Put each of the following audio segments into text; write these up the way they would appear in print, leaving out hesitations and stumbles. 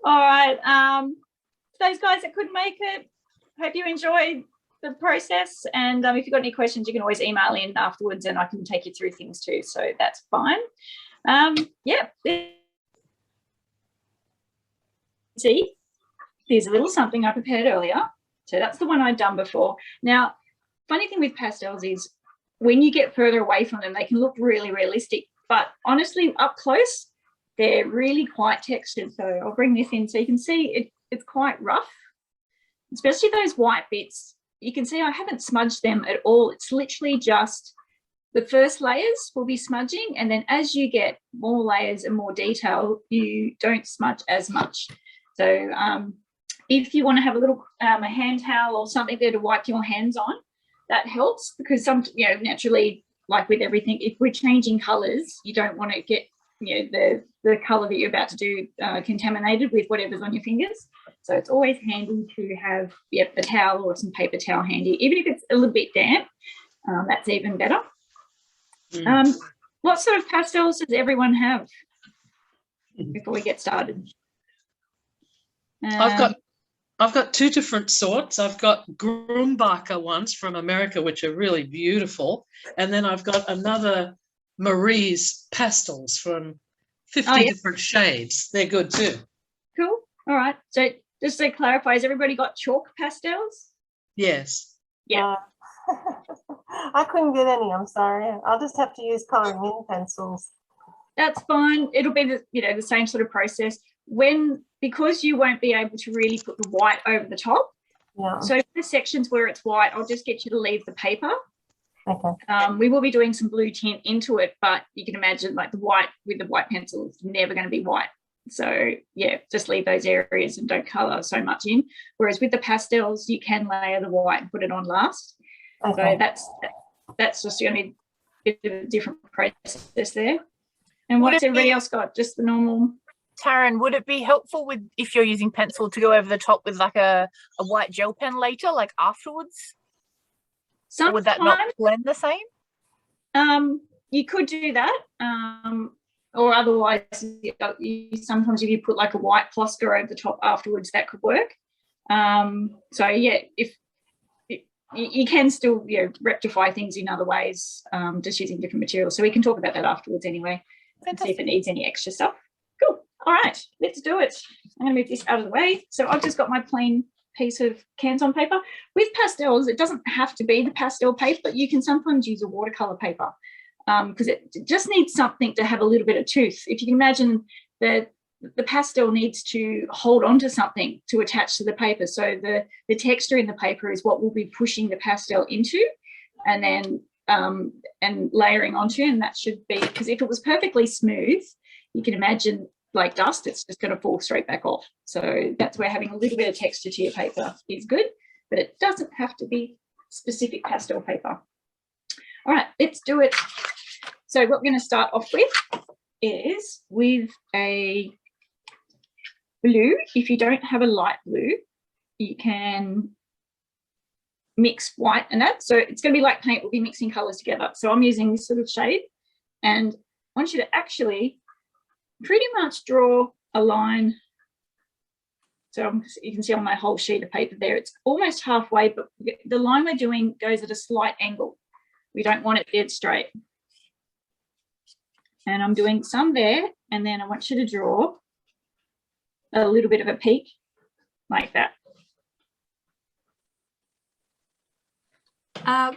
All right. Those guys that couldn't make it, hope you enjoyed the process. And if you've got any questions, you can always email in afterwards and I can take you through things too. So that's fine. Yeah. See, here's a little something I prepared earlier. So that's the one I'd done before. Now, funny thing with pastels is when you get further away from them, they can look really realistic. But honestly, up close, they're really quite textured. So I'll bring this in so you can see it's quite rough, especially those white bits. You can see I haven't smudged them at all. It's literally just the first layers will be smudging, and then as you get more layers and more detail, you don't smudge as much. So if you want to have a little a hand towel or something there to wipe your hands on, that helps, because naturally, like with everything, if we're changing colors, you don't want to get the color that you're about to do contaminated with whatever's on your fingers. So it's always handy to have a towel or some paper towel handy, even if it's a little bit damp. That's even better. What sort of pastels does everyone have before we get started? I've got two different sorts. I've got Grumbacher ones from America, which are really beautiful, and then I've got another Marie's pastels from 50 different shades. They're good too. Cool. All right. So just to clarify, has everybody got chalk pastels? Yes. Yeah. I couldn't get any, I'm sorry. I'll just have to use colouring in pencils. That's fine. It'll be the same sort of process. Because you won't be able to really put the white over the top. Yeah. So for the sections where it's white, I'll just get you to leave the paper. Okay. We will be doing some blue tint into it, but you can imagine like the white with the white pencil is never going to be white. So yeah, just leave those areas and don't colour so much in. Whereas with the pastels, you can layer the white and put it on last. Okay. So that's just going to be a bit of a different process there. And what's everybody else got? Just the normal. Taryn, would it be helpful if you're using pencil to go over the top with like a white gel pen later, like afterwards? Or would that not blend the same? You could do that. Or otherwise, sometimes if you put like a white Plosca over the top afterwards, that could work. So yeah, if you can still rectify things in other ways, just using different materials. So we can talk about that afterwards anyway, and see if it needs any extra stuff. Cool. All right, let's do it. I'm going to move this out of the way. So I've just got my plain piece of Canson paper. With pastels, it doesn't have to be the pastel paper, but you can sometimes use a watercolor paper because it just needs something to have a little bit of tooth. If you can imagine the pastel needs to hold on to something to attach to the paper. So the texture in the paper is what we'll be pushing the pastel into and then and layering onto, and that should be, because if it was perfectly smooth, you can imagine like dust, it's just going to fall straight back off. So that's where having a little bit of texture to your paper is good, but it doesn't have to be specific pastel paper. All right, let's do it. So what we're going to start off with is with a blue. If you don't have a light blue, you can mix white and that. So it's going to be like paint, we'll be mixing colors together. So I'm using this sort of shade, and I want you to actually pretty much draw a line. So you can see on my whole sheet of paper there, it's almost halfway, but the line we're doing goes at a slight angle. We don't want it dead straight. And I'm doing some there, and then I want you to draw a little bit of a peak like that.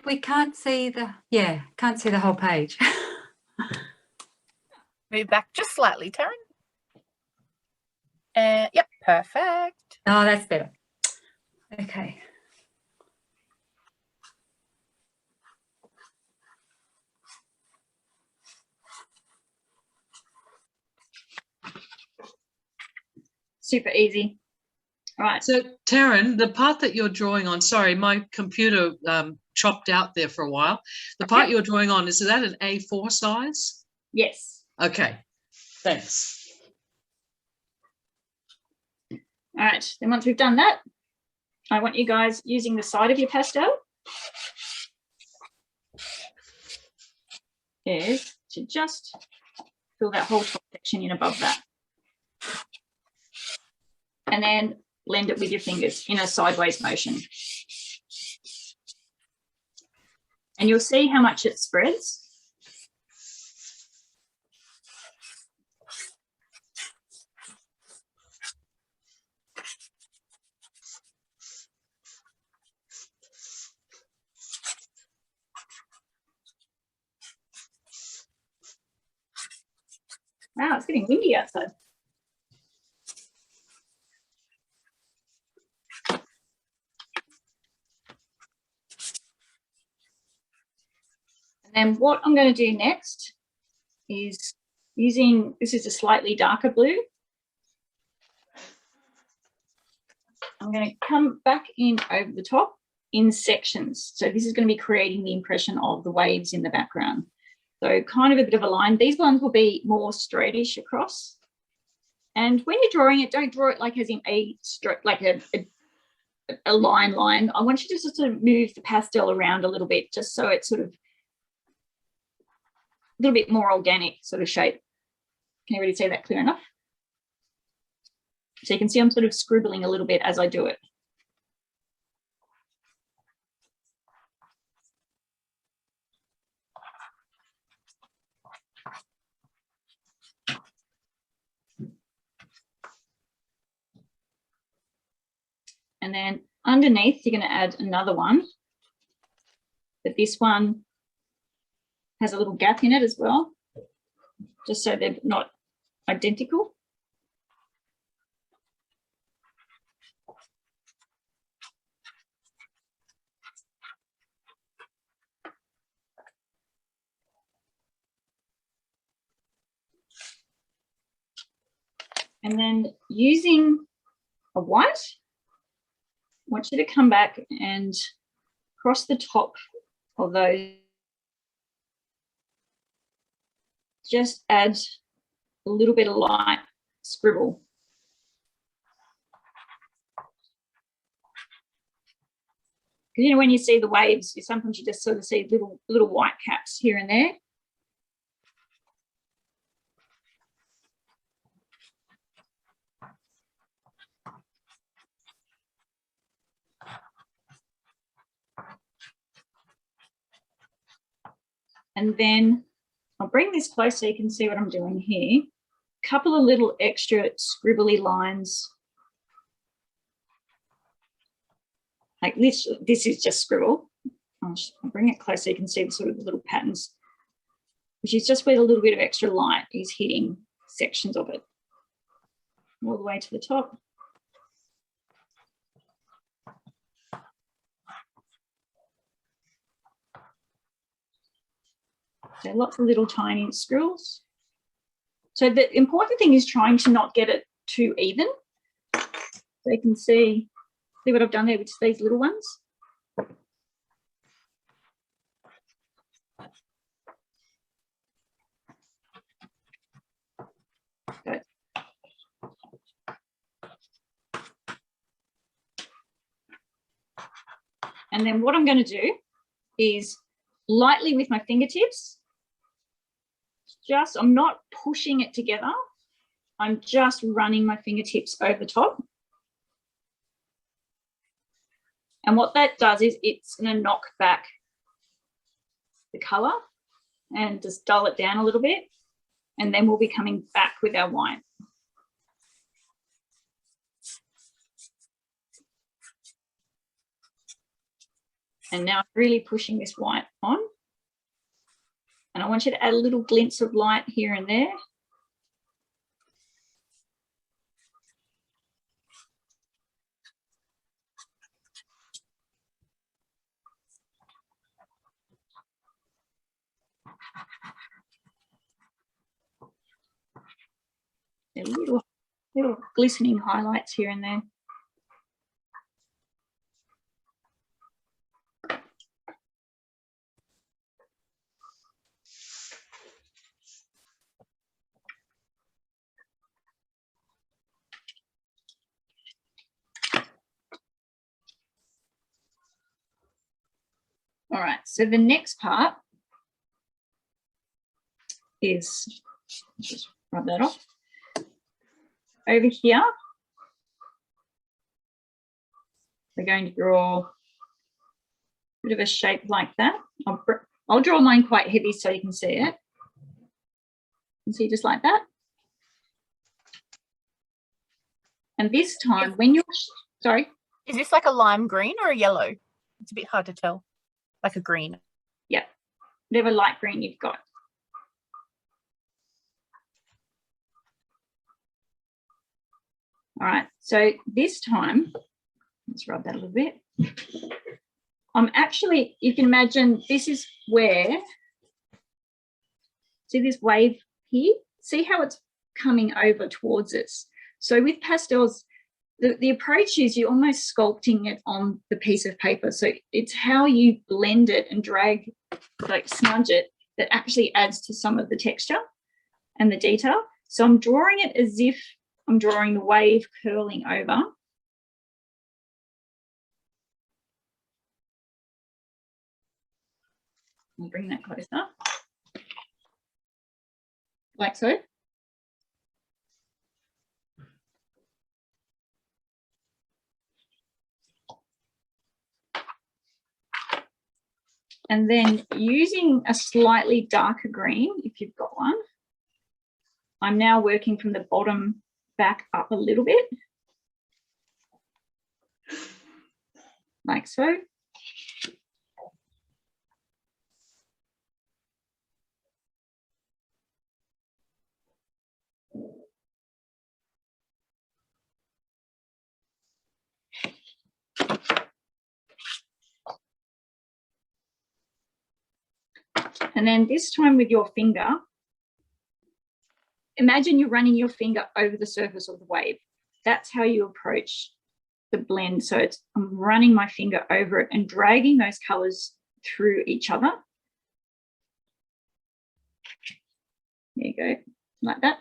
We can't see can't see the whole page. Move back just slightly, Taryn. Yep, perfect. Oh, that's better. Okay. Super easy. All right. So, Taryn, the part that you're drawing on, sorry, my computer chopped out there for a while. The part you're drawing on, is that an A4 size? Yes. Okay, thanks. All right, then once we've done that, I want you guys using the side of your pastel is to just fill that whole top section in above that. and then blend it with your fingers in a sideways motion. And you'll see how much it spreads. Wow, it's getting windy outside. And then what I'm going to do next is using, this is a slightly darker blue. I'm going to come back in over the top in sections. So this is going to be creating the impression of the waves in the background. So kind of a bit of a line. These ones will be more straightish across. And when you're drawing it, don't draw it like as in a line. I want you to just sort of move the pastel around a little bit, just so it's sort of a little bit more organic sort of shape. Can you really see that clear enough? So you can see I'm sort of scribbling a little bit as I do it. And then underneath, you're going to add another one. But this one has a little gap in it as well, just so they're not identical. And then using a white, I want you to come back and across the top of those, just add a little bit of light scribble. Because, you know, when you see the waves, sometimes you just sort of see little white caps here and there. And then I'll bring this close so you can see what I'm doing here. A couple of little extra scribbly lines. Like this is just scribble. I'll bring it close so you can see the sort of little patterns, which is just where a little bit of extra light is hitting sections of it. All the way to the top. So lots of little tiny scribbles. So the important thing is trying to not get it too even. So you can see what I've done there with these little ones. Good. And then what I'm going to do is lightly with my fingertips, I'm not pushing it together. I'm just running my fingertips over the top. And what that does is it's going to knock back the colour and just dull it down a little bit. And then we'll be coming back with our white. And now I'm really pushing this white on. And I want you to add a little glints of light here and there. Little glistening highlights here and there. All right, so the next part is, just rub that off. Over here, we're going to draw a bit of a shape like that. I'll draw mine quite heavy so you can see it. You can see just like that. And this time when you're, sorry? Is this like a lime green or a yellow? It's a bit hard to tell. Like a green. Yeah, whatever light green you've got. All right, so this time, let's rub that a little bit. I'm actually, you can imagine this is where, see this wave here? See how it's coming over towards us. So with pastels, the approach is you're almost sculpting it on the piece of paper. So it's how you blend it and drag, like smudge it, that actually adds to some of the texture and the detail. So I'm drawing it as if I'm drawing the wave curling over. I'll bring that closer, like so. And then using a slightly darker green, if you've got one, I'm now working from the bottom back up a little bit, like so. And then this time with your finger, imagine you're running your finger over the surface of the wave. That's how you approach the blend. So it's, I'm running my finger over it and dragging those colors through each other. There you go, like that.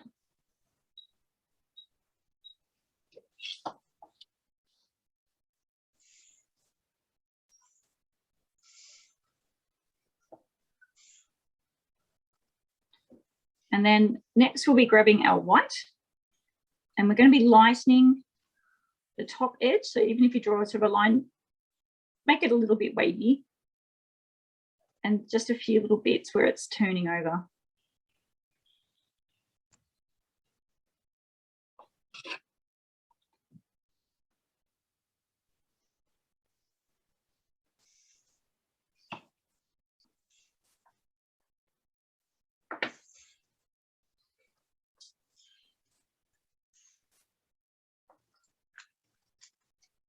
And then next we'll be grabbing our white, and we're going to be lightening the top edge. So even if you draw a sort of a line, make it a little bit wavy, and just a few little bits where it's turning over.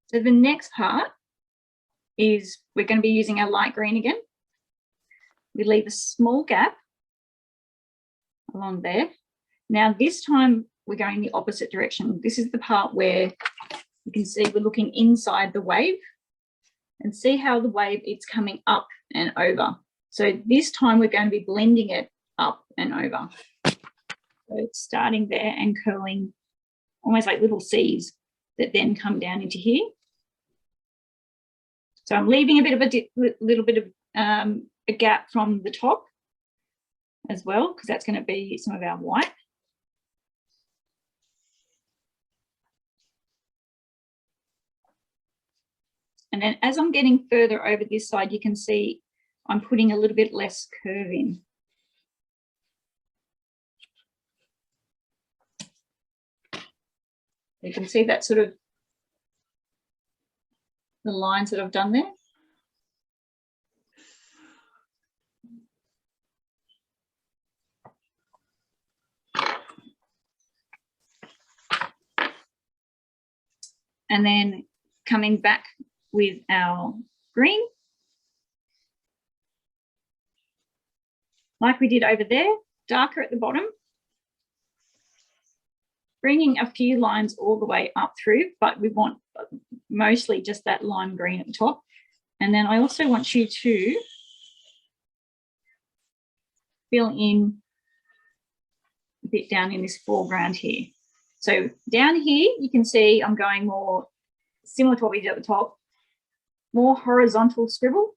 So the next part is we're going to be using our light green again. We leave a small gap along there. Now this time we're going the opposite direction. This is the part where you can see we're looking inside the wave, and see how the wave it's coming up and over. So this time we're going to be blending it up and over. So it's starting there and curling almost like little C's that then come down into here. So I'm leaving a bit of a little bit of a gap from the top as well, because that's going to be some of our white. And then as I'm getting further over this side, you can see I'm putting a little bit less curve in. You can see that sort of the lines that I've done there. And then coming back with our green, like we did over there, darker at the bottom, bringing a few lines all the way up through, but we want mostly just that lime green at the top. And then I also want you to fill in a bit down in this foreground here. So down here, you can see I'm going more similar to what we did at the top, more horizontal scribble.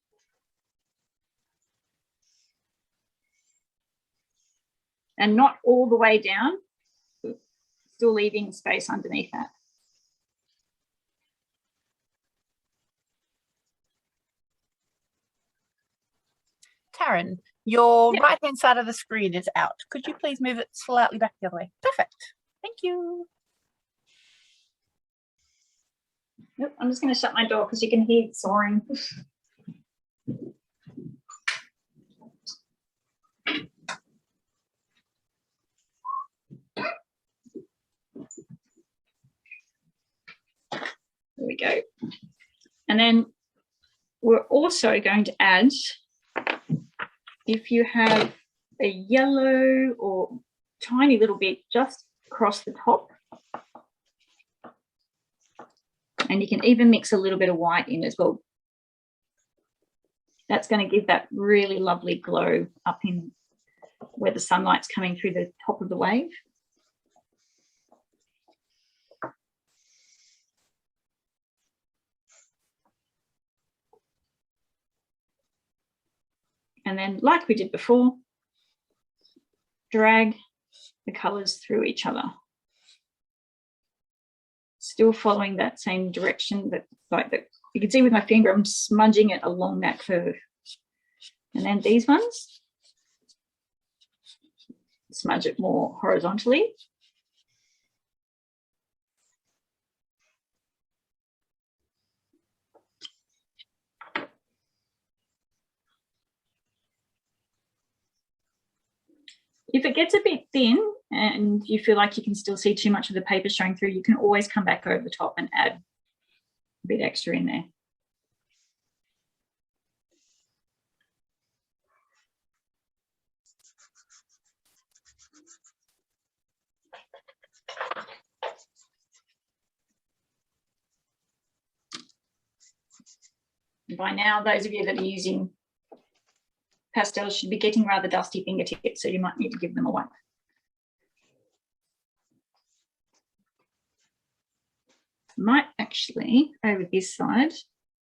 And not all the way down, still leaving space underneath that. Karen, your Yep. right-hand side of the screen is out. Could you please move it slightly back the other way? Perfect. Thank you. Yep, I'm just going to shut my door because you can hear it soaring. There we go. And then we're also going to add, if you have a yellow or tiny little bit just across the top, and you can even mix a little bit of white in as well. That's going to give that really lovely glow up in where the sunlight's coming through the top of the wave. And then, like we did before, drag the colours through each other. Still following that same direction, that like that you can see with my finger, I'm smudging it along that curve. And then these ones, smudge it more horizontally. If it gets a bit thin and you feel like you can still see too much of the paper showing through, you can always come back over the top and add a bit extra in there. By now, those of you that are using pastels should be getting rather dusty fingertips, so you might need to give them a wipe. Might actually, over this side,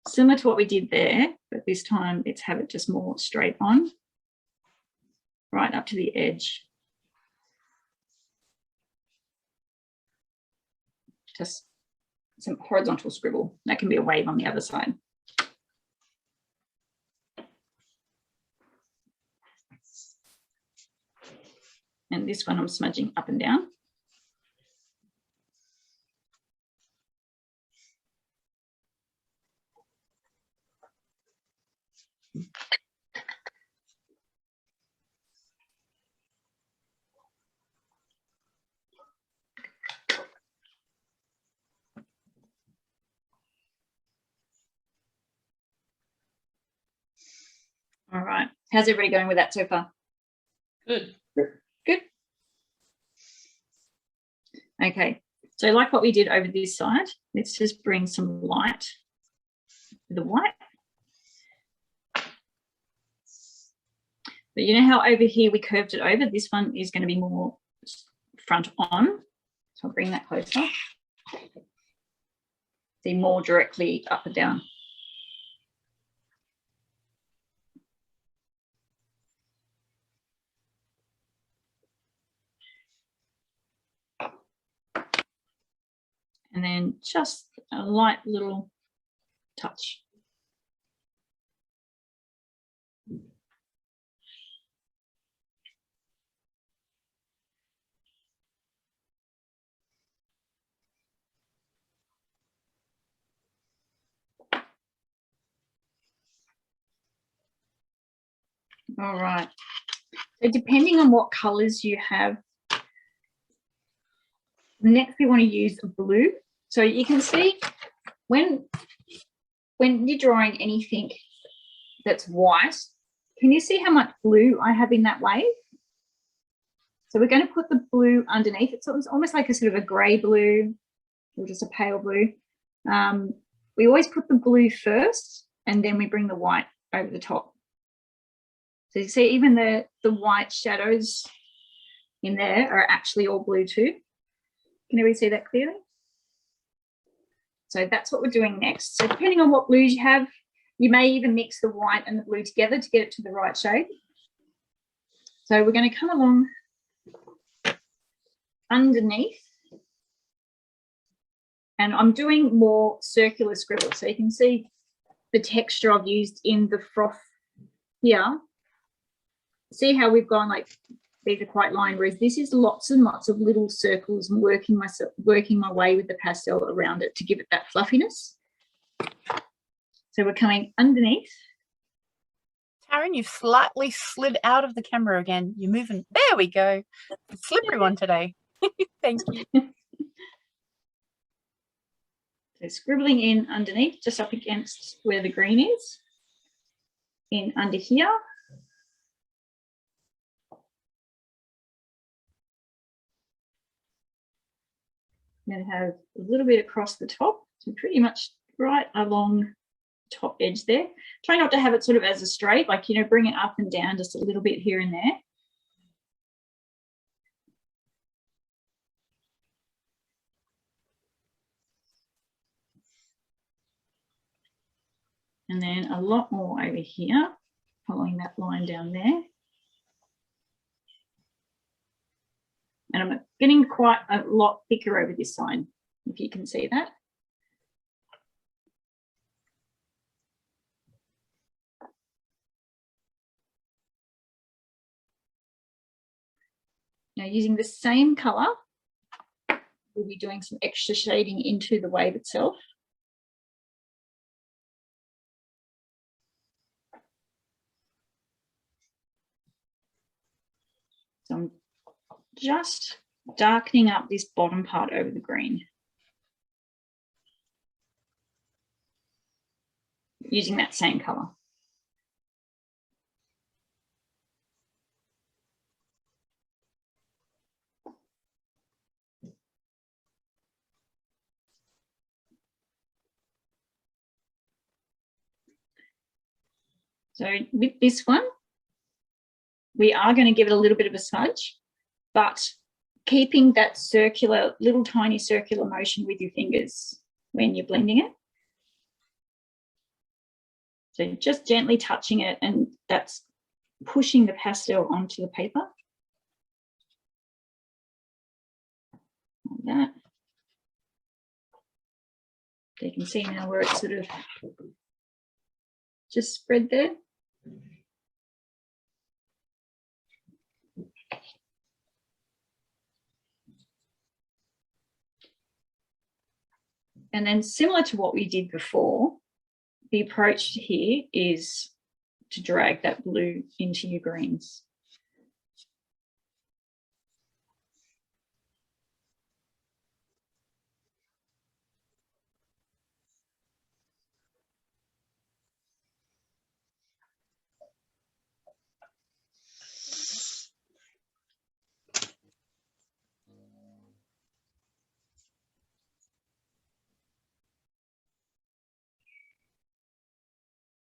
similar to what we did there, but this time let's have it just more straight on, right up to the edge. Just some horizontal scribble. That can be a wave on the other side. And this one I'm smudging up and down. All right. How's everybody going with that so far? Good. Good. Okay. So like what we did over this side, let's just bring some light to the white. But you know how over here we curved it over? This one is going to be more front on. So I'll bring that closer. See more directly up and down. And then just a light little touch. All right. So depending on what colours you have, next we want to use a blue. So you can see when you're drawing anything that's white, can you see how much blue I have in that wave? So we're going to put the blue underneath it. So it's almost like a sort of a grey blue or just a pale blue. We always put the blue first and then we bring the white over the top. So you see even the white shadows in there are actually all blue too. Can everybody see that clearly? So that's what we're doing next. So depending on what blues you have, you may even mix the white and the blue together to get it to the right shade. So we're going to come along underneath. And I'm doing more circular scribbles. So you can see the texture I've used in the froth here see how we've gone like these are quite line, whereas this is lots and lots of little circles and working my way with the pastel around it to give it that fluffiness. So we're coming underneath. Taryn, you've slightly slid out of the camera again. You're moving. There we go. The slippery one today. Thank you. So scribbling in underneath, just up against where the green is, in under here. Then have a little bit across the top, so pretty much right along the top edge there. Try not to have it sort of as a straight, like, you know, bring it up and down just a little bit here and there. And then a lot more over here, following that line down there. And I'm getting quite a lot thicker over this side, if you can see that. Now using the same colour, we'll be doing some extra shading into the wave itself. So I'm just darkening up this bottom part over the green. Using that same colour. So with this one, we are going to give it a little bit of a smudge, but keeping that circular, little tiny circular motion with your fingers when you're blending it. So just gently touching it, and that's pushing the pastel onto the paper. Like that. So you can see now where it's sort of just spread there. And then similar to what we did before, the approach here is to drag that blue into your greens.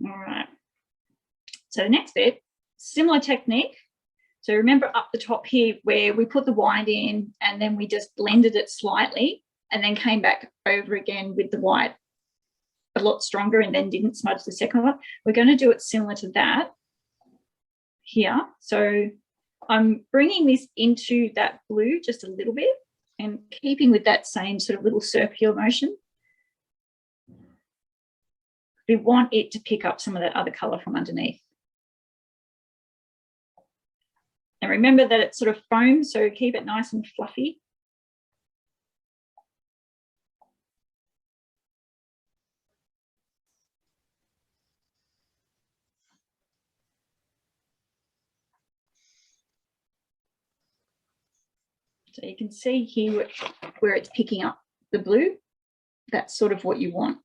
All right. So the next bit, similar technique. So remember up the top here where we put the white in and then we just blended it slightly and then came back over again with the white a lot stronger and then didn't smudge the second one. We're going to do it similar to that here. So I'm bringing this into that blue just a little bit and keeping with that same sort of little circular motion. We want it to pick up some of that other colour from underneath. And remember that it's sort of foam, so keep it nice and fluffy. So you can see here where it's picking up the blue. That's sort of what you want.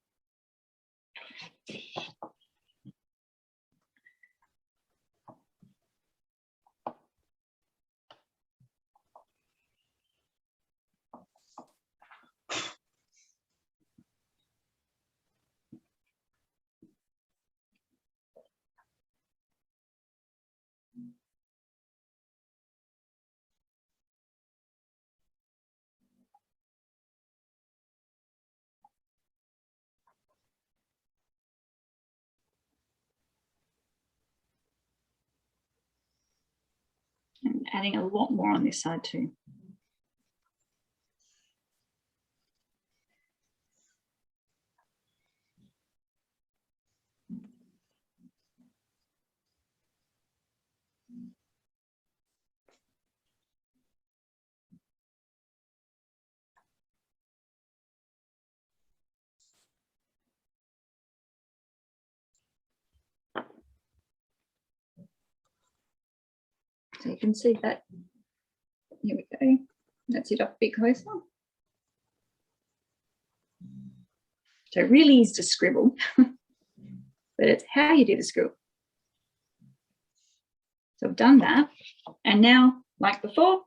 And adding a lot more on this side too. So you can see that. Here we go. That's it up a bit closer. So it really is to scribble, but it's how you do the scribble. So I've done that. And now, like before,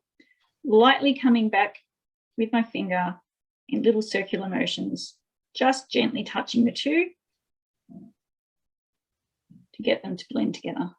lightly coming back with my finger in little circular motions, just gently touching the two to get them to blend together.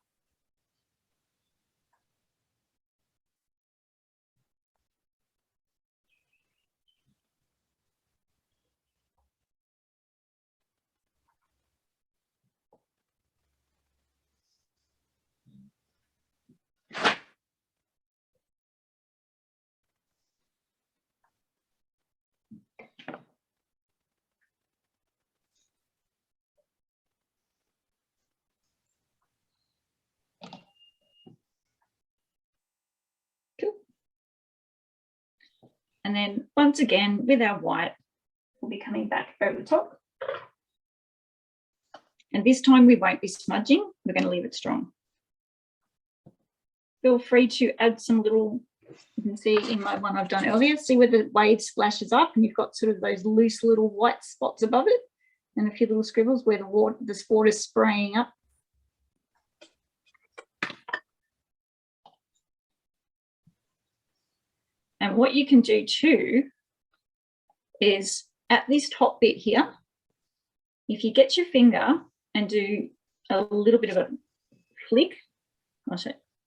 Cool. And then once again, with our white, we'll be coming back over the top. And this time we won't be smudging, we're going to leave it strong. Feel free to add some little, you can see in my one I've done earlier, see where the wave splashes up and you've got sort of those loose little white spots above it and a few little scribbles where the water, this water is spraying up. And what you can do too is at this top bit here, if you get your finger and do a little bit of a flick,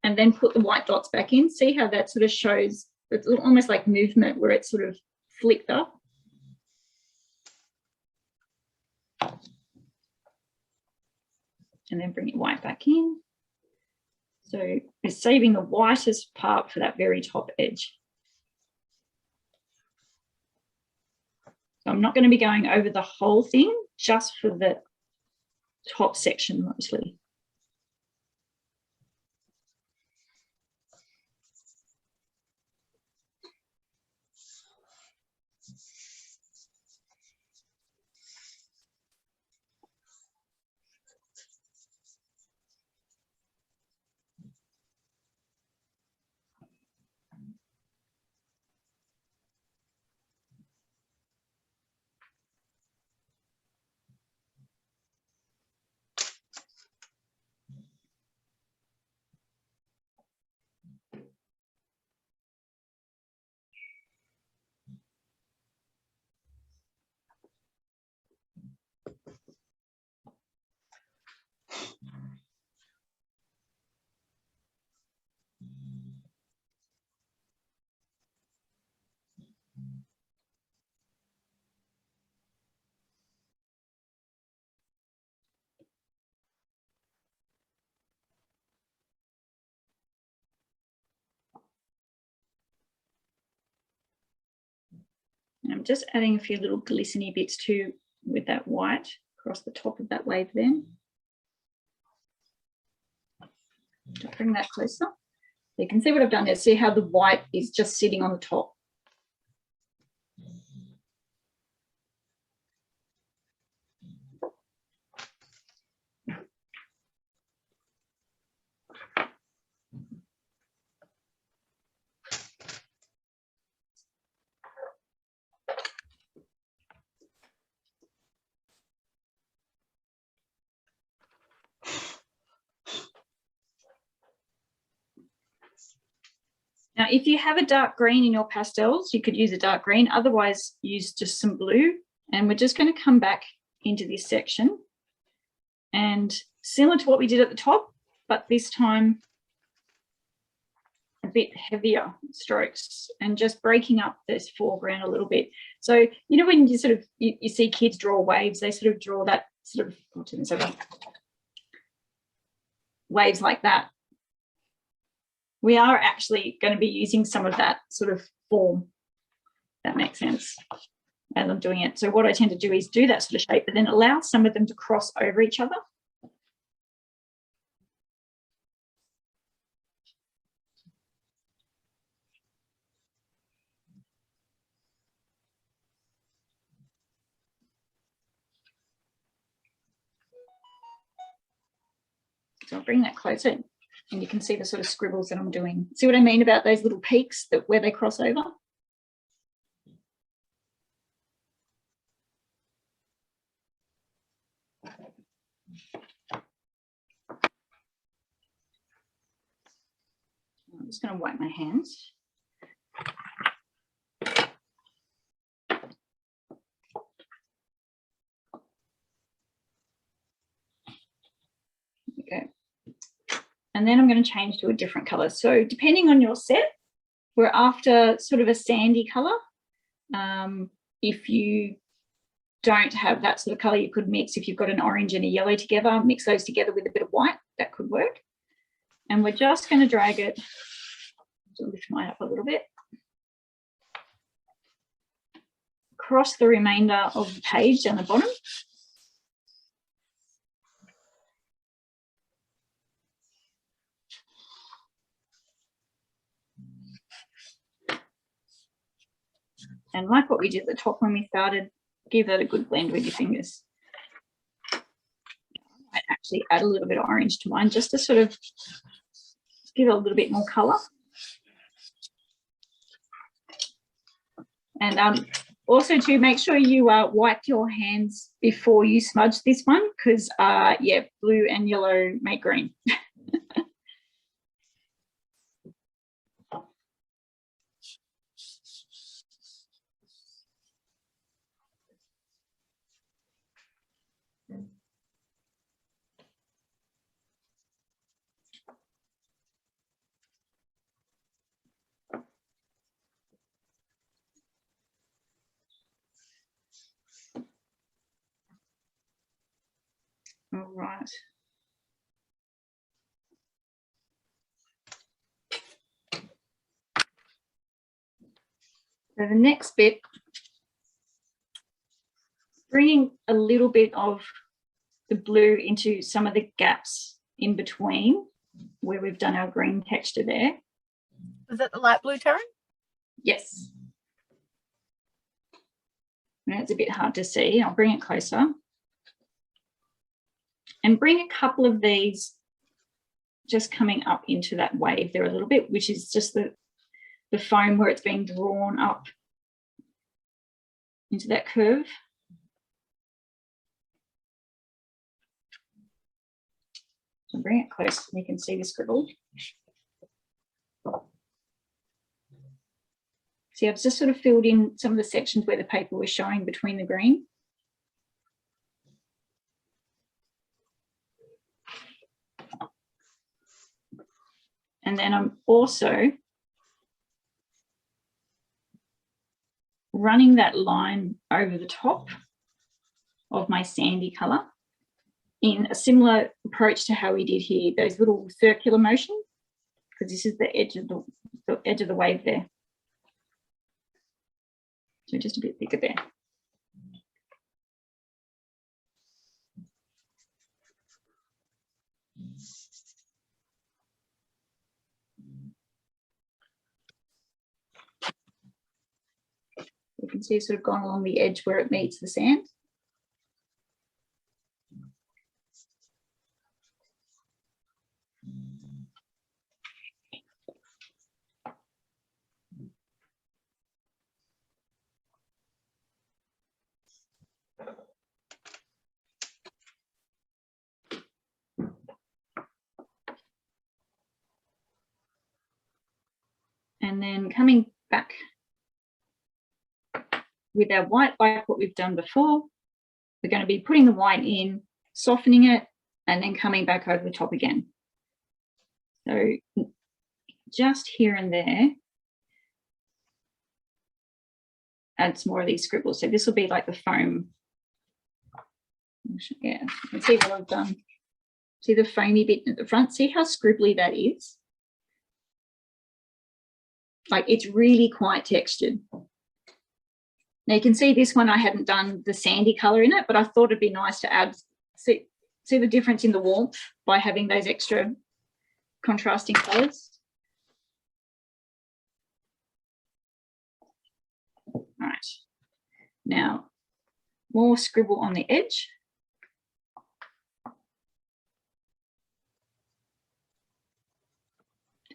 and then put the white dots back in, see how that sort of shows, it's almost like movement where it's sort of flicked up. And then bring your white back in. So we're saving the whitest part for that very top edge. So I'm not going to be going over the whole thing, just for the top section mostly. And I'm just adding a few little glistening bits too with that white across the top of that wave then. I'll bring that closer. You can see what I've done there. See how the white is just sitting on the top. Now, if you have a dark green in your pastels, you could use a dark green, otherwise use just some blue. And we're just going to come back into this section and similar to what we did at the top, but this time a bit heavier strokes and just breaking up this foreground a little bit. So, you know, when you sort of, you see kids draw waves, they sort of draw that sort of, I'll turn this over, waves like that. We are actually going to be using some of that sort of form, if that makes sense, as I'm doing it. So what I tend to do is do that sort of shape, but then allow some of them to cross over each other. So I'll bring that closer. And you can see the sort of scribbles that I'm doing. See what I mean about those little peaks that where they cross over? I'm just going to wipe my hands. There we go. And then I'm going to change to a different colour. So depending on your set, we're after sort of a sandy colour. If you don't have that sort of colour, you could mix, if you've got an orange and a yellow together, mix those together with a bit of white, that could work. And we're just going to drag it, lift mine up a little bit, across the remainder of the page down the bottom. And like what we did at the top when we started, give that a good blend with your fingers. I might actually add a little bit of orange to mine just to sort of give it a little bit more colour. And also to make sure you wipe your hands before you smudge this one, because yeah, blue and yellow make green. All right. So the next bit, bringing a little bit of the blue into some of the gaps in between where we've done our green texture there. Was that the light blue, Taryn? Yes. Now it's a bit hard to see. I'll bring it closer. And bring a couple of these just coming up into that wave there a little bit, which is just the foam where it's being drawn up into that curve. So bring it close so you can see the scribble. See, I've just sort of filled in some of the sections where the paper was showing between the green. And then I'm also running that line over the top of my sandy colour in a similar approach to how we did here, those little circular motions, because this is the edge of the wave there. So just a bit thicker there. You can see it's sort of gone along the edge where it meets the sand. And then coming back with our white, like what we've done before, we're going to be putting the white in, softening it, and then coming back over the top again. So just here and there, add some more of these scribbles. So this will be like the foam. Yeah, you can see what I've done. See the foamy bit at the front? See how scribbly that is? Like it's really quite textured. Now you can see this one, I hadn't done the sandy colour in it, but I thought it'd be nice to add, see the difference in the warmth by having those extra contrasting colours. All right, now more scribble on the edge. .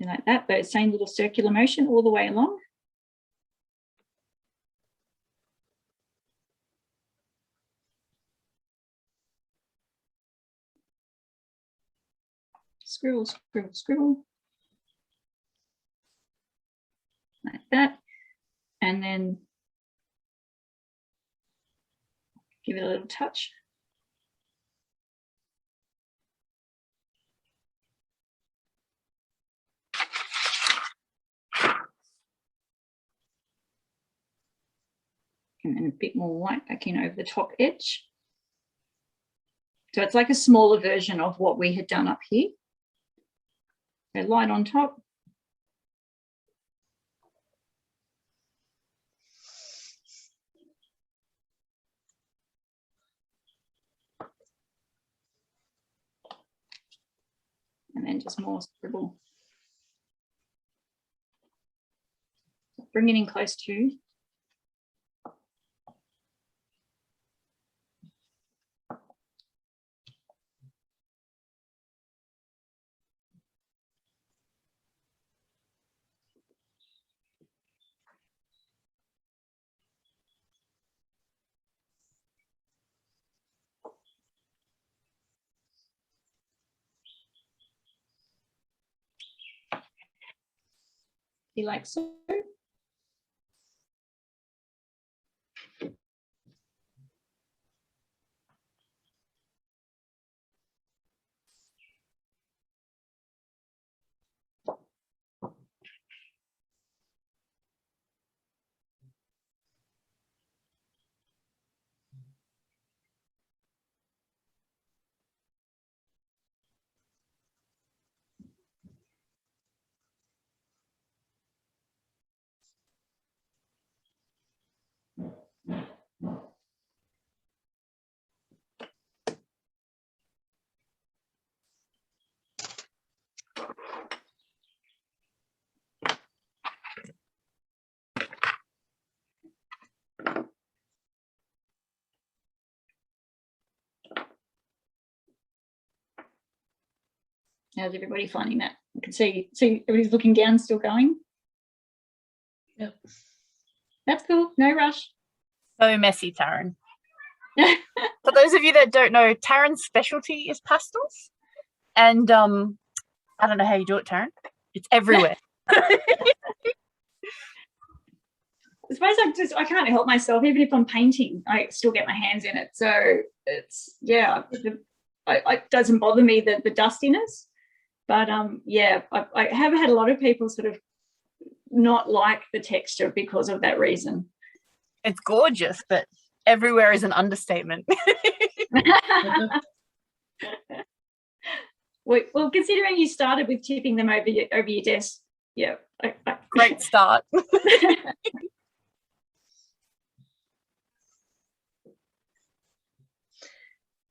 something like that, but same little circular motion all the way along. Scribble, scribble, scribble. Like that. And then give it a little touch. And then a bit more white back in over the top edge. So it's like a smaller version of what we had done up here. So light on top. And then just more scribble. Bring it in close to. Like so. How's everybody finding that? You can see everybody's looking down, still going. Yep. That's cool. No rush. So messy, Taryn. For those of you that don't know, Taryn's specialty is pastels. And I don't know how you do it, Taryn. It's everywhere. I suppose I can't help myself. Even if I'm painting, I still get my hands in it. So it's, yeah, it doesn't bother me, the dustiness. But yeah, I have had a lot of people sort of not like the texture because of that reason. It's gorgeous, but everywhere is an understatement. Well, considering you started with tipping them over your desk, yeah. Great start.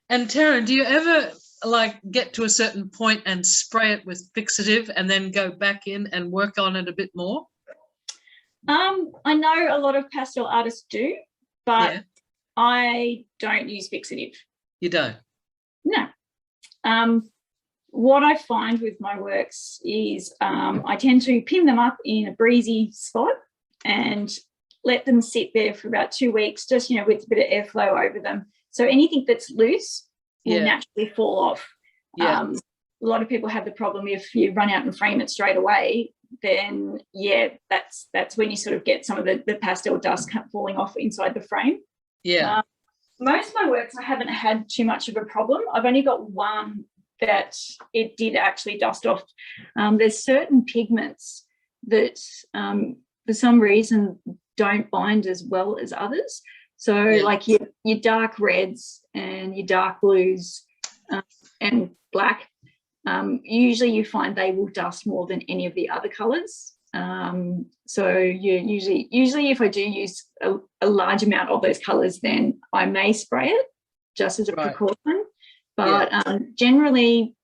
And Taryn, do you ever like get to a certain point and spray it with fixative and then go back in and work on it a bit more? I know a lot of pastel artists do, but Yeah. I don't use fixative. You don't? No. What I find with my works is I tend to pin them up in a breezy spot and let them sit there for about 2 weeks, just, you know, with a bit of airflow over them. So anything that's loose will naturally fall off. Yeah. A lot of people have the problem if you run out and frame it straight away, then yeah, that's when you sort of get some of the pastel dust falling off inside the frame. Yeah. Most of my works I haven't had too much of a problem. I've only got one that it did actually dust off. There's certain pigments that for some reason don't bind as well as others. So like your dark reds and your dark blues and black, usually you find they will dust more than any of the other colours. So you usually if I do use a large amount of those colours, then I may spray it just as a precaution. But generally,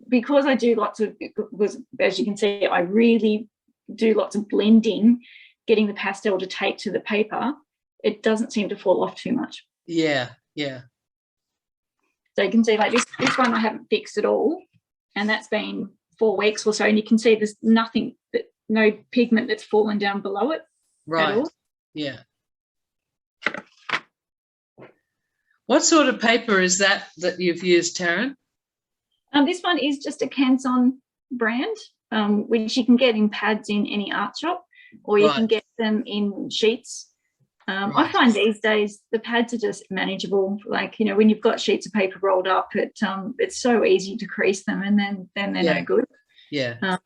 because I do lots of, because as you can see, I really do lots of blending, getting the pastel to take to the paper, it doesn't seem to fall off too much. Yeah, yeah. So you can see like this one I haven't fixed at all, and that's been 4 weeks or so, and you can see there's nothing, no pigment that's fallen down below it at Right. all. Yeah. What sort of paper is that you've used, Taryn? This one is just a Canson brand, which you can get in pads in any art shop, or you can get them in sheets. I find these days the pads are just manageable. Like, you know, when you've got sheets of paper rolled up, it's so easy to crease them, and then they're no good. Yeah.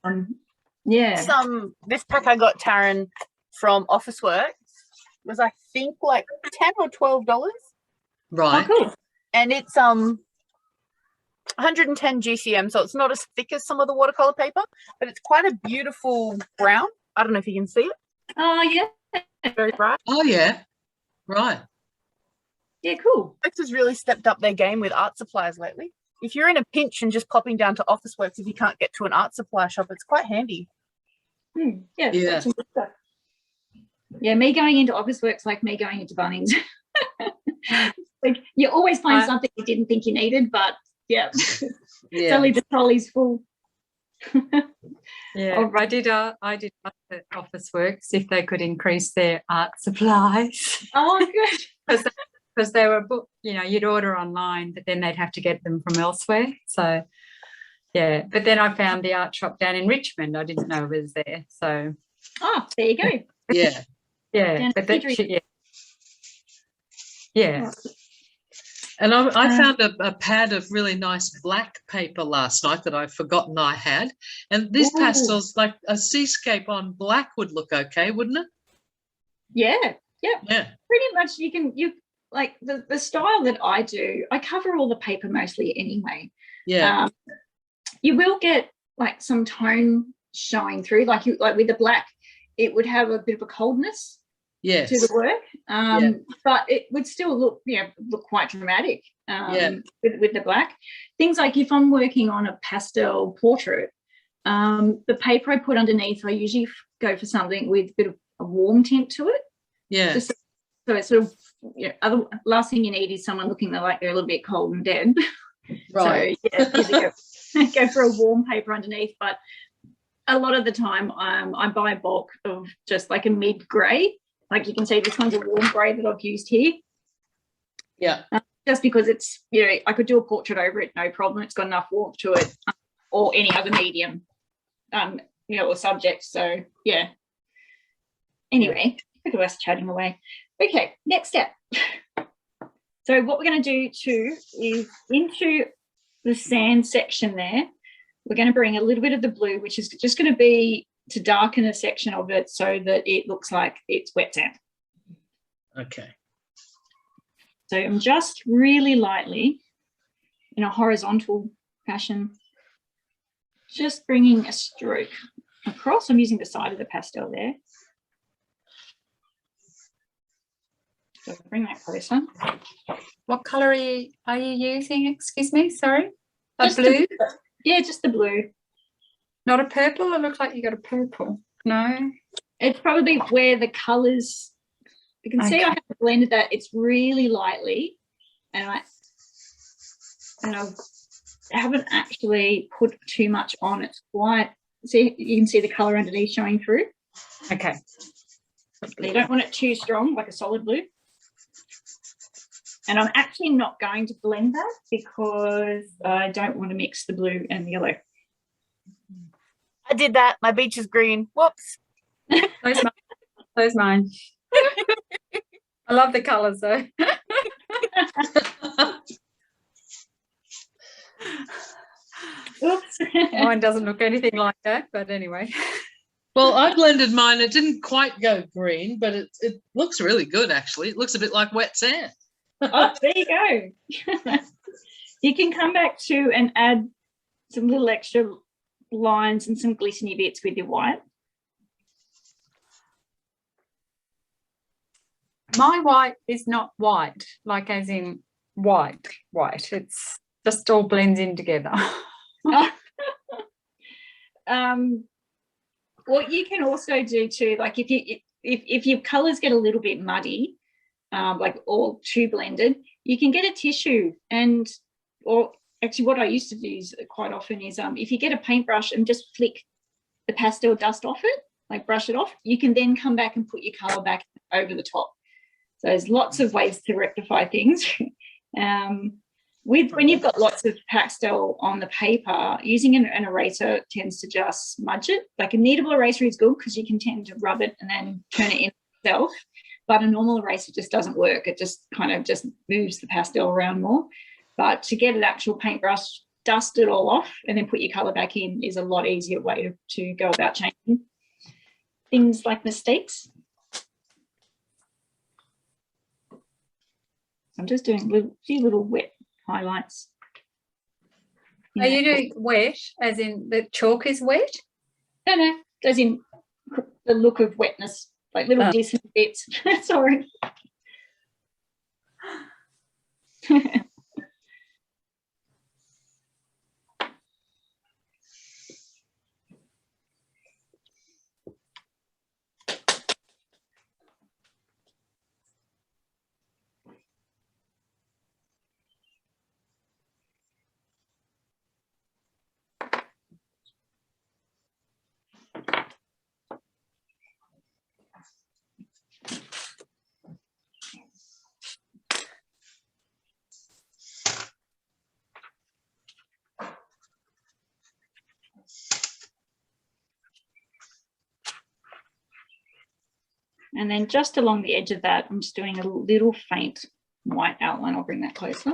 This pack I got, Taryn, from Officeworks was, I think, like $10 or $12. Right. Oh, cool. And it's 110 GCM, so it's not as thick as some of the watercolor paper, but it's quite a beautiful brown. I don't know if you can see it. Oh, yeah. Very bright. Oh, yeah. Right. Yeah, cool. Officeworks has really stepped up their game with art supplies lately. If you're in a pinch and just popping down to Officeworks, if you can't get to an art supply shop, it's quite handy. Yeah. Yeah. Yeah, me going into Officeworks like me going into Bunnings. Like, you always find something you didn't think you needed, but suddenly the trolley's full. I did ask at Officeworks if they could increase their art supplies. Oh, good. Because they were you'd order online, but then they'd have to get them from elsewhere. So yeah, but then I found the art shop down in Richmond. I didn't know it was there. So there you go. Yeah. Yeah, but that yeah. And I found a pad of really nice black paper last night that I'd forgotten I had. And these pastels, like a seascape on black would look okay, wouldn't it? Yeah. Yeah. Pretty much you like the style that I do, I cover all the paper mostly anyway. Yeah. You will get like some tone showing through, like with the black, it would have a bit of a coldness to the work, but it would still look quite dramatic with the black. Things like if I'm working on a pastel portrait, the paper I put underneath, I usually go for something with a bit of a warm tint to it. Yeah. So it's sort of last thing you need is someone looking like they're a little bit cold and dead. Right. So usually go for a warm paper underneath, but a lot of the time I buy a bulk of just like a mid grey. Like you can see this one's a warm grey that I've used here. Yeah. Just because it's, I could do a portrait over it, no problem. It's got enough warmth to it, or any other medium, or subject. So, yeah. Anyway, look at us chatting away. Okay, next step. So what we're going to do too is into the sand section there, we're going to bring a little bit of the blue, which is just going to be to darken a section of it so that it looks like it's wet sand. Okay. So I'm just really lightly, in a horizontal fashion, just bringing a stroke across. I'm using the side of the pastel there. So bring that closer. What colour are you using? Excuse me, sorry. Just blue? Just the blue. Not a purple? It looks like you got a purple. No? It's probably where the colours, you can see I have blended that. It's really lightly, and I haven't actually put too much on. It's quite, see, you can see the colour underneath showing through. Okay. You don't want it too strong, like a solid blue. And I'm actually not going to blend that because I don't want to mix the blue and the yellow. I did that. My beach is green. Whoops. Those mine. I love the colours though. Oops. Mine doesn't look anything like that, but anyway. Well, I blended mine. It didn't quite go green, but it looks really good, actually. It looks a bit like wet sand. Oh, there you go. You can come back to and add some little extra lines and some glistening bits with your white. My white is not white, like as in white. It's just all blends in together. What you can also do too, like if your colours get a little bit muddy, like all too blended, you can get a tissue or actually what I used to do quite often is if you get a paintbrush and just flick the pastel dust off it, like brush it off, you can then come back and put your color back over the top. So there's lots of ways to rectify things. When you've got lots of pastel on the paper, using an eraser tends to just smudge it. Like a kneadable eraser is good because you can tend to rub it and then turn it in itself, but a normal eraser just doesn't work. It just kind of just moves the pastel around more. But to get an actual paintbrush, dust it all off and then put your colour back in is a lot easier way to go about changing things like mistakes. I'm just doing a few little wet highlights. Are you doing wet, as in the chalk is wet? No, as in the look of wetness, like little decent bits. Sorry. And then just along the edge of that, I'm just doing a little faint white outline. I'll bring that closer.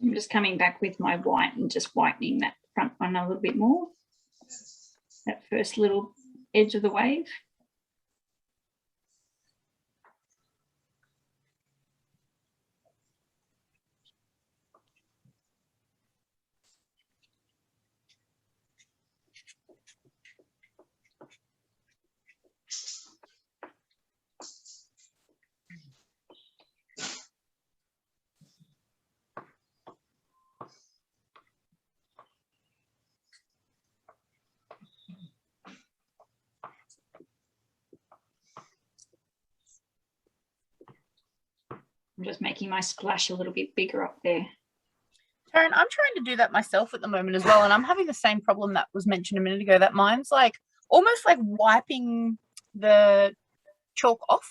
I'm just coming back with my white and just whitening that front one a little bit more. That first little edge of the wave. I'm just making my splash a little bit bigger up there. Taryn, I'm trying to do that myself at the moment as well, and I'm having the same problem that was mentioned a minute ago, that mine's like almost like wiping the chalk off.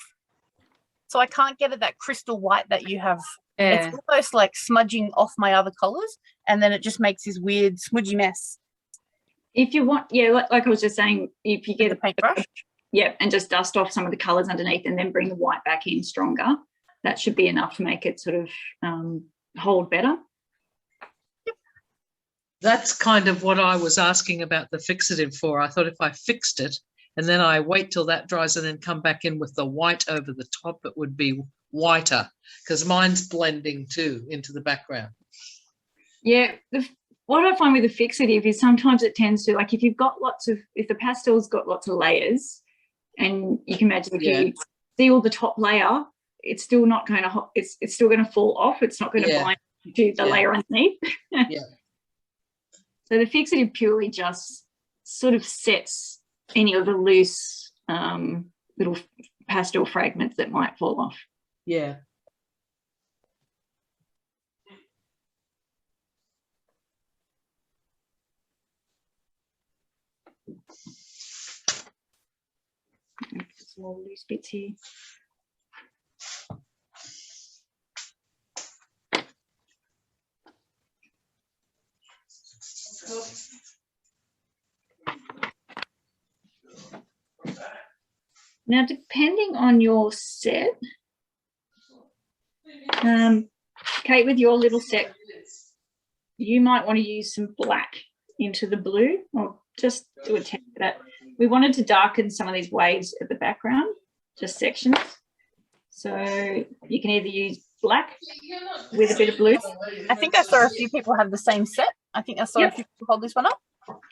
So I can't get at that crystal white that you have. Yeah. It's almost like smudging off my other colours, and then it just makes this weird smudgy mess. If you want, yeah, like I was just saying, if you get a paintbrush, yeah, and just dust off some of the colours underneath and then bring the white back in stronger, that should be enough to make it sort of hold better. That's kind of what I was asking about the fixative for. I thought if I fixed it and then I wait till that dries and then come back in with the white over the top, it would be whiter, because mine's blending too into the background. Yeah, what I find with the fixative is sometimes it tends to, like if you've got if the pastel's got lots of layers, and you can imagine if you seal the top layer, it's still not going to, it's still going to fall off. It's not going to bind to the layer underneath. Yeah. So the fixative purely just sort of sets any of the loose little pastel fragments that might fall off. Yeah. Small loose bits here. Now, depending on your set, Kate, with your little set, you might want to use some black into the blue, or just do a test of that. We wanted to darken some of these waves at the background, just sections. So you can either use black with a bit of blue. I think I saw a few people have the same set. I think I saw a few people hold this one up.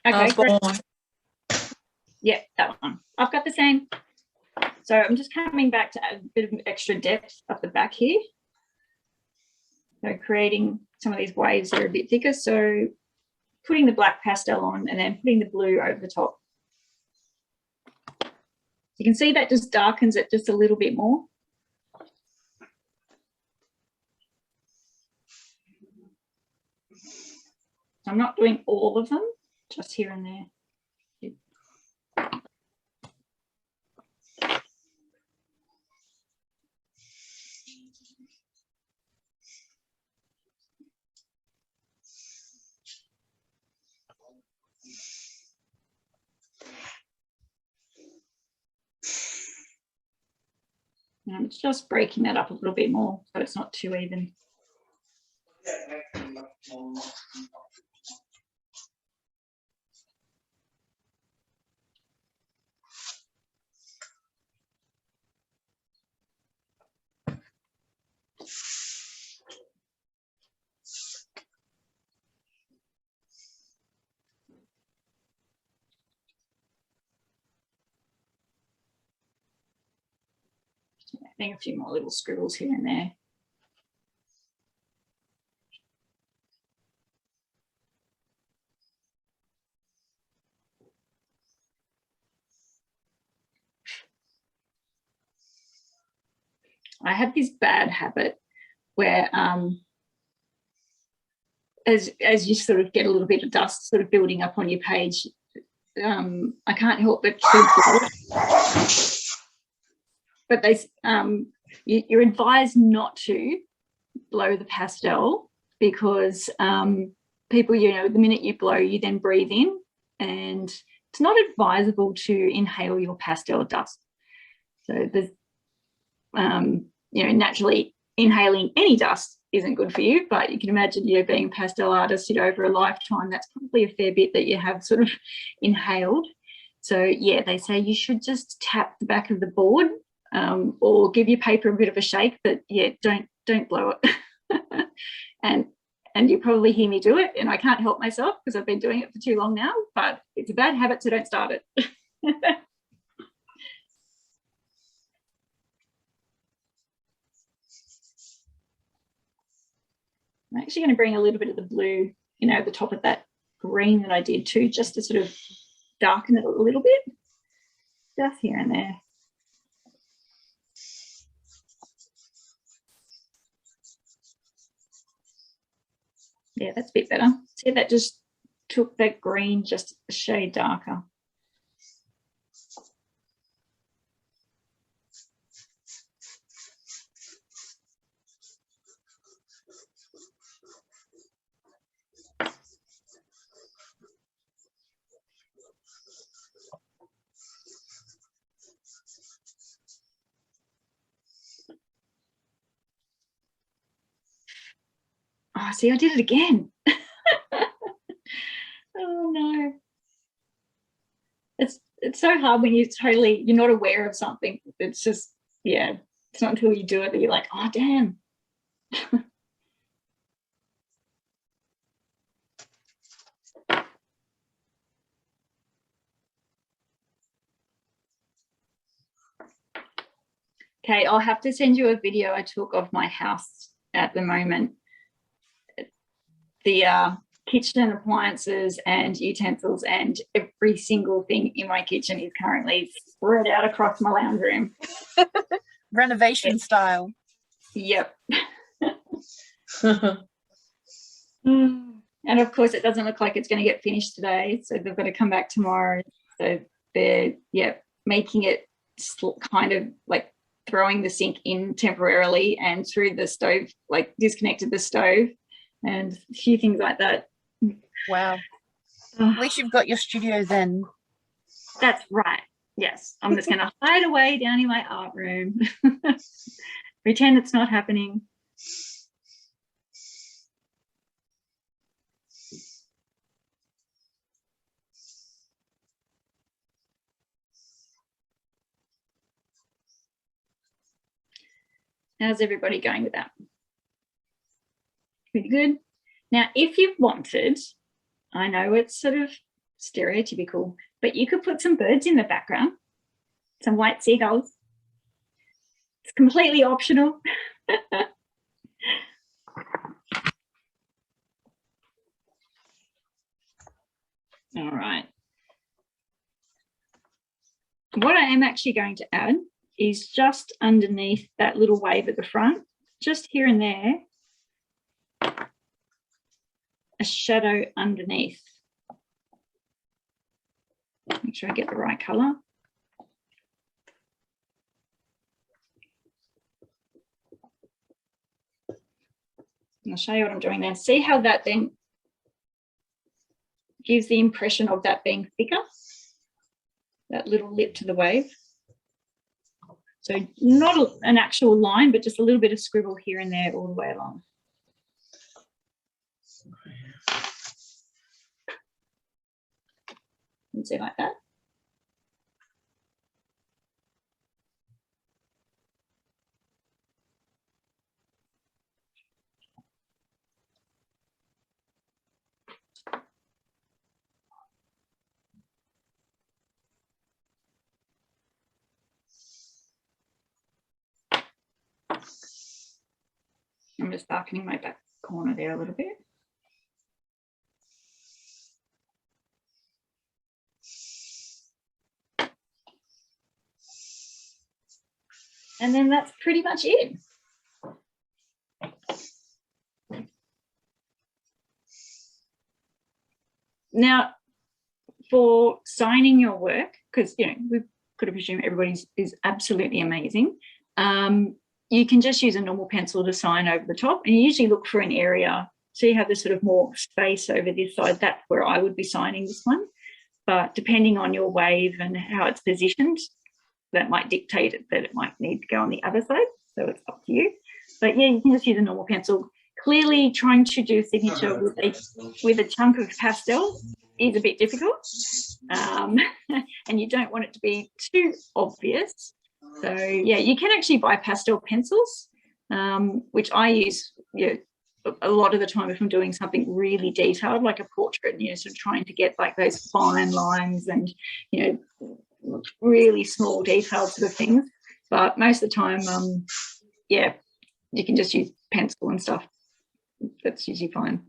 Okay, great. Born. Yeah, that one. I've got the same. So I'm just coming back to add a bit of extra depth up the back here. So creating some of these waves that are a bit thicker. So putting the black pastel on and then putting the blue over the top. You can see that just darkens it just a little bit more. I'm not doing all of them, just here and there. And I'm just breaking that up a little bit more so it's not too even. Adding a few more little scribbles here and there. I have this bad habit where as you sort of get a little bit of dust sort of building up on your page, I can't help but but they you're advised not to blow the pastel because people, you know, the minute you blow, you then breathe in, and it's not advisable to inhale your pastel dust. So there's, you know, naturally inhaling any dust isn't good for you, but you can imagine, you know, being a pastel artist, you know, over a lifetime, that's probably a fair bit that you have sort of inhaled. So yeah, they say you should just tap the back of the board or give your paper a bit of a shake, but yeah, don't blow it. and you probably hear me do it, and I can't help myself because I've been doing it for too long now, but it's a bad habit, so don't start it. I'm actually going to bring a little bit of the blue, you know, the top of that green that I did too, just to sort of darken it a little bit, just here and there. Yeah, that's a bit better. See, that just took that green just a shade darker. Oh, see, I did it again. Oh no. It's so hard when you're not aware of something. It's just, yeah, it's not until you do it that you're like, oh damn. Okay, I'll have to send you a video I took of my house at the moment. The kitchen appliances and utensils and every single thing in my kitchen is currently spread out across my lounge room. Renovation style. Yep. And of course, it doesn't look like it's going to get finished today, so they've got to come back tomorrow. So they're, yeah, making it kind of like throwing the sink in temporarily and through the stove, like disconnected the stove and a few things like that. Wow. At least you've got your studio then. That's right. Yes. I'm just going to hide away down in my art room. Pretend it's not happening. How's everybody going with that? Pretty good. Now, if you wanted, I know it's sort of stereotypical, but you could put some birds in the background, some white seagulls. It's completely optional. All right. What I am actually going to add is just underneath that little wave at the front, just here and there, a shadow underneath. Make sure I get the right color. I'll show you what I'm doing there. See how that then gives the impression of that being thicker, that little lip to the wave. So not an actual line, but just a little bit of scribble here and there all the way along. And see like that. I'm just darkening my back corner there a little bit. And then that's pretty much it. Now, for signing your work, because we could have assumed everybody is absolutely amazing. You can just use a normal pencil to sign over the top, and you usually look for an area. So you have this sort of more space over this side. That's where I would be signing this one. But depending on your wave and how it's positioned, that might dictate it that it might need to go on the other side. So it's up to you. But yeah, you can just use a normal pencil. Clearly, trying to do signature with a chunk of pastel is a bit difficult, and you don't want it to be too obvious. So yeah, you can actually buy pastel pencils, which I use a lot of the time if I'm doing something really detailed, like a portrait, sort of trying to get like those fine lines and really small detailed sort of things. But most of the time, yeah, you can just use pencil and stuff. That's usually fine.